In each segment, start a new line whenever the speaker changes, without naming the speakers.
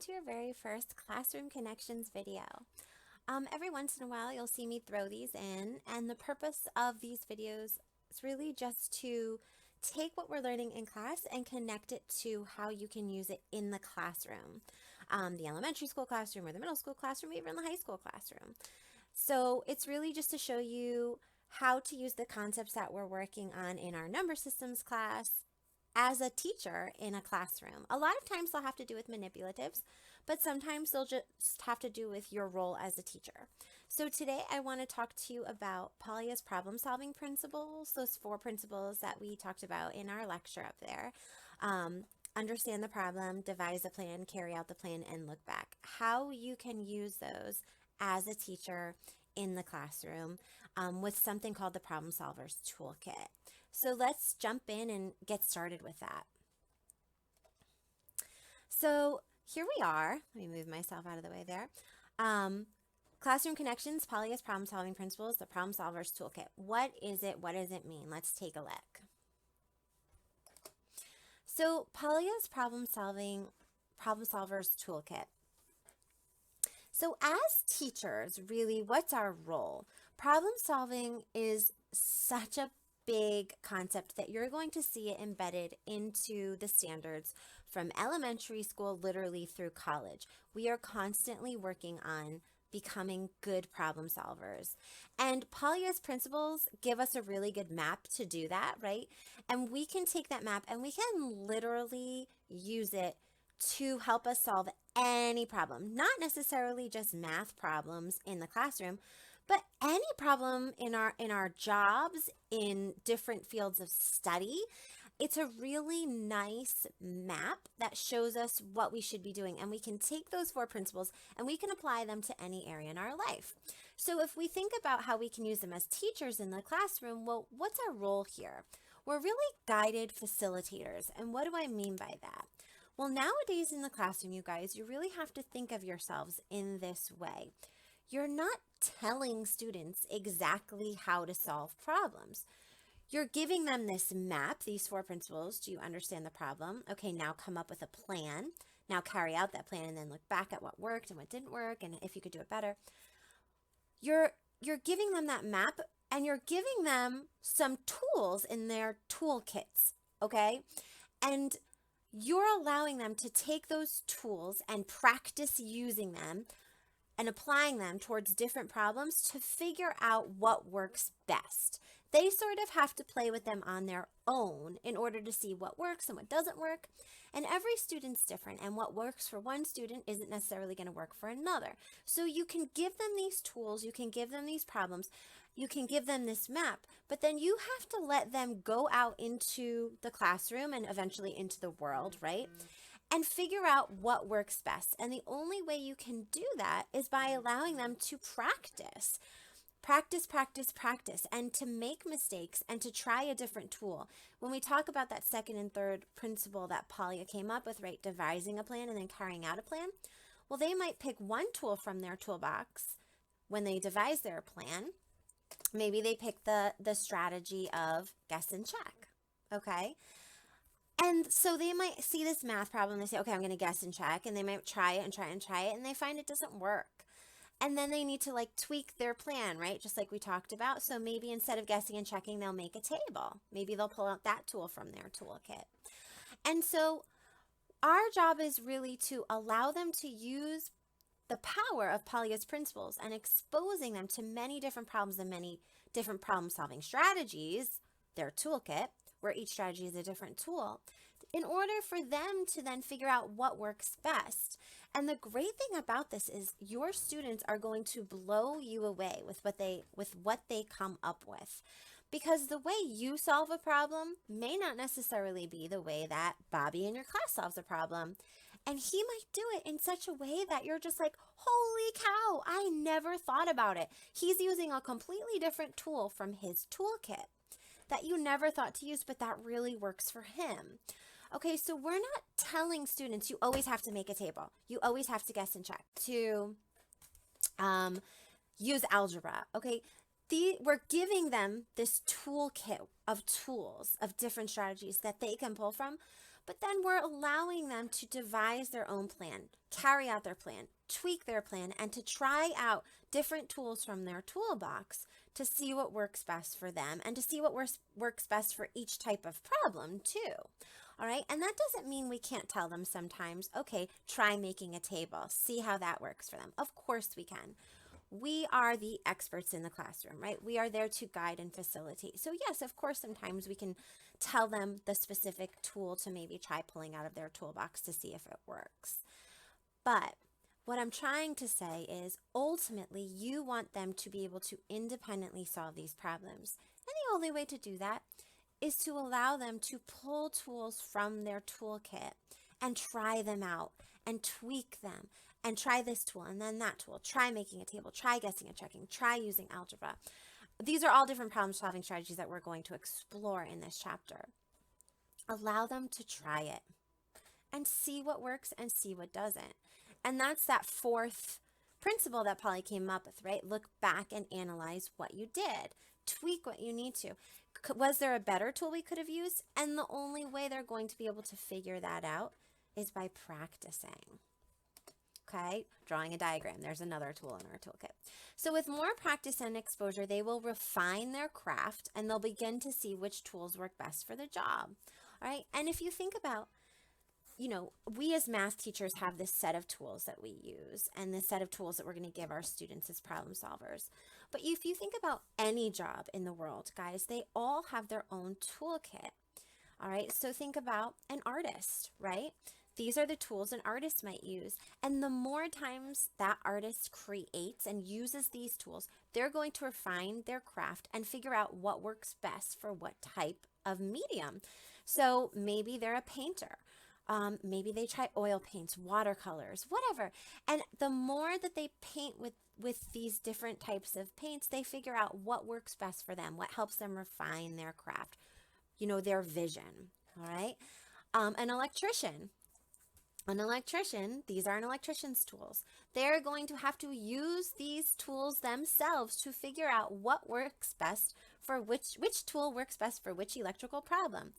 to your very first Classroom Connections video. Every once in a while, you'll see me throw these in, and the purpose of these videos is really just to take what we're learning in class and connect it to how you can use it in the classroom, the elementary school classroom or the middle school classroom, even the high school classroom. So it's really just to show you how to use the concepts that we're working on in our number systems class as a teacher in a classroom. A lot of times they'll have to do with manipulatives, but sometimes they'll just have to do with your role as a teacher. So today I want to talk to you about Polya's problem-solving principles, those 4 principles that we talked about in our lecture up there. Understand the problem, devise a plan, carry out the plan, and look back. How you can use those as a teacher in the classroom with something called the Problem Solvers Toolkit. So let's jump in and get started with that. So here we are. Let me move myself out of the way there. Classroom Connections, Polya's Problem Solving Principles, the Problem Solvers Toolkit. What is it? What does it mean? Let's take a look. So Polya's Problem Solvers Toolkit. So as teachers, really, what's our role? Problem solving is such a big concept that you're going to see it embedded into the standards from elementary school literally through college. We are constantly working on becoming good problem solvers. And Polya's principles give us a really good map to do that, right? And we can take that map and we can literally use it to help us solve any problem, not necessarily just math problems in the classroom, but any problem in our jobs, in different fields of study. It's a really nice map that shows us what we should be doing, and we can take those 4 principles and we can apply them to any area in our life. So if we think about how we can use them as teachers in the classroom, well, what's our role here? We're really guided facilitators. And what do I mean by that? Well, nowadays in the classroom, you guys, you really have to think of yourselves in this way. You're not telling students exactly how to solve problems. You're giving them this map, these 4 principles. Do you understand the problem? Okay, now come up with a plan. Now carry out that plan and then look back at what worked and what didn't work and if you could do it better. You're giving them that map and you're giving them some tools in their toolkits, okay? And you're allowing them to take those tools and practice using them and applying them towards different problems to figure out what works best. They sort of have to play with them on their own in order to see what works and what doesn't work. And every student's different, and what works for one student isn't necessarily going to work for another. So you can give them these tools, you can give them these problems, you can give them this map, but then you have to let them go out into the classroom and eventually into the world, right? And figure out what works best. And the only way you can do that is by allowing them to practice. Practice, practice, practice, and to make mistakes and to try a different tool. When we talk about that 2nd and 3rd principle that Polya came up with, right, devising a plan and then carrying out a plan, well, they might pick one tool from their toolbox when they devise their plan. Maybe they pick the strategy of guess and check, okay? And so they might see this math problem, they say, okay, I'm going to guess and check, and they might try it and try and try it, and they find it doesn't work. And then they need to tweak their plan, right? Just like we talked about. So maybe instead of guessing and checking, they'll make a table. Maybe they'll pull out that tool from their toolkit. And so our job is really to allow them to use the power of Polya's principles and exposing them to many different problems and many different problem-solving strategies, their toolkit, where each strategy is a different tool, in order for them to then figure out what works best. And the great thing about this is your students are going to blow you away with what they come up with. Because the way you solve a problem may not necessarily be the way that Bobby in your class solves a problem. And he might do it in such a way that you're just like, holy cow, I never thought about it. He's using a completely different tool from his toolkit that you never thought to use, but that really works for him. Okay, so we're not telling students you always have to make a table. You always have to guess and check to use algebra. Okay, we're giving them this toolkit of tools, of different strategies that they can pull from, But then we're allowing them to devise their own plan, carry out their plan, tweak their plan, and to try out different tools from their toolbox to see what works best for them and to see what works best for each type of problem too. All right, and that doesn't mean we can't tell them sometimes, okay, try making a table, see how that works for them. Of course we can. We are the experts in the classroom, right? We are there to guide and facilitate. So yes, of course, sometimes we can tell them the specific tool to maybe try pulling out of their toolbox to see if it works. But what I'm trying to say is ultimately you want them to be able to independently solve these problems. And the only way to do that is to allow them to pull tools from their toolkit and try them out and tweak them and try this tool and then that tool. Try making a table, try guessing and checking, try using algebra. These are all different problem solving strategies that we're going to explore in this chapter. Allow them to try it and see what works and see what doesn't. And that's that fourth principle that Polly came up with, right? Look back and analyze what you did. Tweak what you need to. Was there a better tool we could have used? And the only way they're going to be able to figure that out is by practicing. Okay, drawing a diagram. There's another tool in our toolkit. So with more practice and exposure, they will refine their craft and they'll begin to see which tools work best for the job. All right, and if you think about, we as math teachers have this set of tools that we use and this set of tools that we're going to give our students as problem solvers. But if you think about any job in the world, guys, they all have their own toolkit. All right, so think about an artist, right? These are the tools an artist might use. And the more times that artist creates and uses these tools, they're going to refine their craft and figure out what works best for what type of medium. So maybe they're a painter. Maybe they try oil paints, watercolors, whatever. And the more that they paint with these different types of paints, they figure out what works best for them, what helps them refine their craft, their vision. All right. An electrician, these are an electrician's tools. They're going to have to use these tools themselves to figure out what works best for which tool works best for which electrical problem.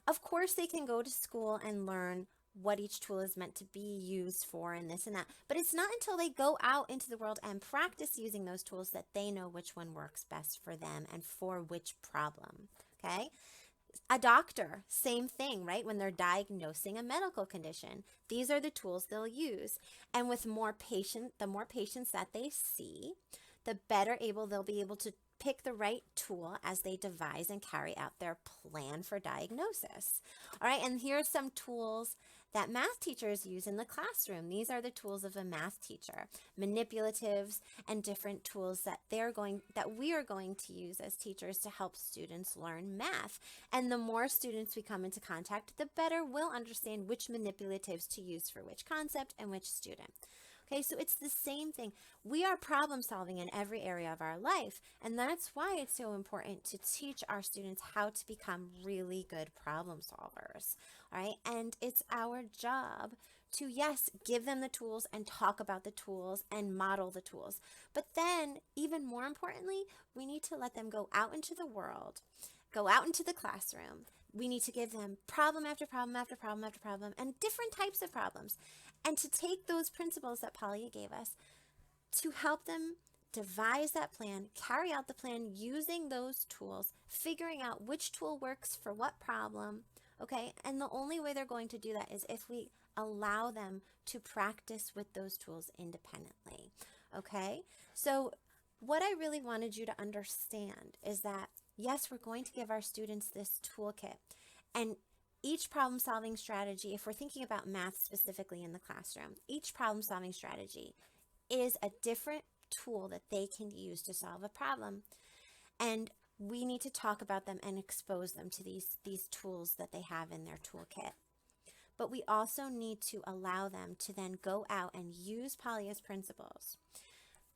Of course, they can go to school and learn what each tool is meant to be used for and this and that. But it's not until they go out into the world and practice using those tools that they know which one works best for them and for which problem, okay? A doctor, same thing, right? When they're diagnosing a medical condition, these are the tools they'll use. And with the more patients that they see, the better able they'll be able to pick the right tool as they devise and carry out their plan for diagnosis. All right, and here are some tools that math teachers use in the classroom. These are the tools of a math teacher, manipulatives and different tools that we are going to use as teachers to help students learn math. And the more students we come into contact, the better we'll understand which manipulatives to use for which concept and which student. Okay, so it's the same thing. We are problem solving in every area of our life, and that's why it's so important to teach our students how to become really good problem solvers, all right? And it's our job to, yes, give them the tools and talk about the tools and model the tools. But then, even more importantly, we need to let them go out into the world, go out into the classroom. We need to give them problem after problem after problem after problem and different types of problems. And to take those principles that Polya gave us to help them devise that plan, carry out the plan using those tools, figuring out which tool works for what problem, okay? And the only way they're going to do that is if we allow them to practice with those tools independently, okay? So what I really wanted you to understand is that, yes, we're going to give our students this toolkit, and each problem-solving strategy, if we're thinking about math specifically in the classroom, each problem-solving strategy is a different tool that they can use to solve a problem. And we need to talk about them and expose them to these tools that they have in their toolkit. But we also need to allow them to then go out and use Polya's principles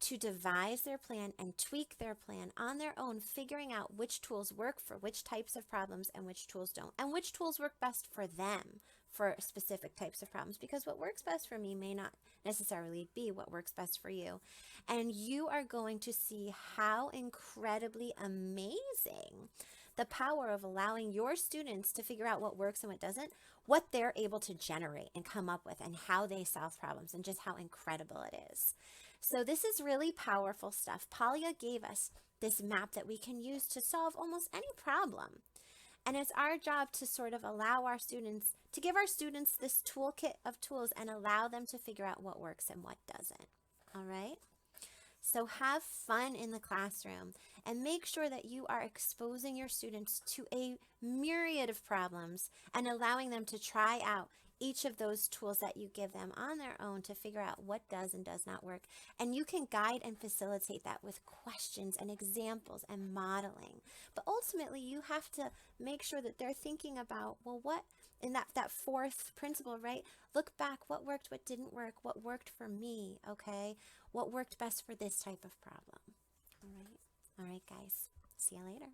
to devise their plan and tweak their plan on their own, figuring out which tools work for which types of problems and which tools don't, and which tools work best for them for specific types of problems, because what works best for me may not necessarily be what works best for you. And you are going to see how incredibly amazing the power of allowing your students to figure out what works and what doesn't, what they're able to generate and come up with, and how they solve problems, and just how incredible it is. So this is really powerful stuff. Polya gave us this map that we can use to solve almost any problem. And it's our job to sort of allow our students, to give our students this toolkit of tools and allow them to figure out what works and what doesn't. All right? So have fun in the classroom and make sure that you are exposing your students to a myriad of problems and allowing them to try out each of those tools that you give them on their own to figure out what does and does not work. And you can guide and facilitate that with questions and examples and modeling. But ultimately, you have to make sure that they're thinking about, well, what, in that fourth principle, right? Look back, what worked, what didn't work, what worked for me, okay? What worked best for this type of problem. All right, guys. See you later.